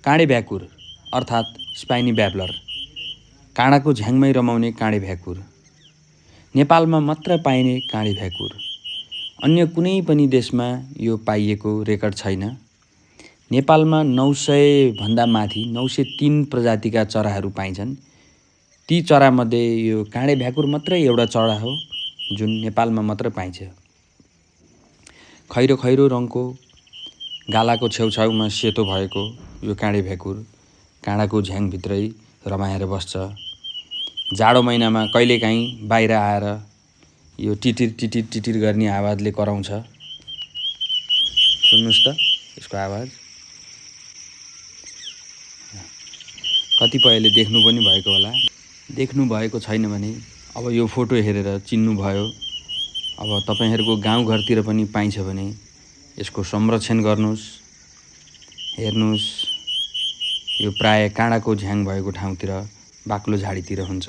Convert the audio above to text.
काँडे भ्याकुर अर्थात् स्पाइनी ब्याब्लर, काँडाको झ्याङमै रमाउने काँडे भ्याकुर। नेपालमा मात्र पाइने काँडे भ्याकुर। अन्य कुनै पनि देशमा यो पाइएको रेकर्ड छैन। नेपालमा 900 भन्दा माथि 903 प्रजातिका चराहरू पाइन्छन्। ती चरामध्ये यो काँडे भ्याकुर मात्रै एउटा चरा हो जुन नेपालमा मात्र पाइन्छ। खैरो खैरो रङको, गालाको छेउछाउमा सेतो भएको यो काँडे भ्याकुर काँडाको झ्याङभित्रै रमाएर बस्छ। जाडो महिनामा कहिलेकाहीँ बाहिर आएर यो टिटिर टिटिर टिटिर गर्ने आवाजले कराउँछ। सुन्नुहोस् त यसको आवाज। कतिपयले देख्नु पनि भएको होला। देख्नु भएको छैन भने अब यो फोटो हेरेर चिन्नुभयो। अब तपाईहरूको गाउँघरतिर पनि पाइन्छ भने यसको संरक्षण गर्नुहोस्। हेर्नुहोस्, यो प्राय काँडाको झ्याङ भएको ठाउँतिर बाक्लो झाडीतिर हुन्छ।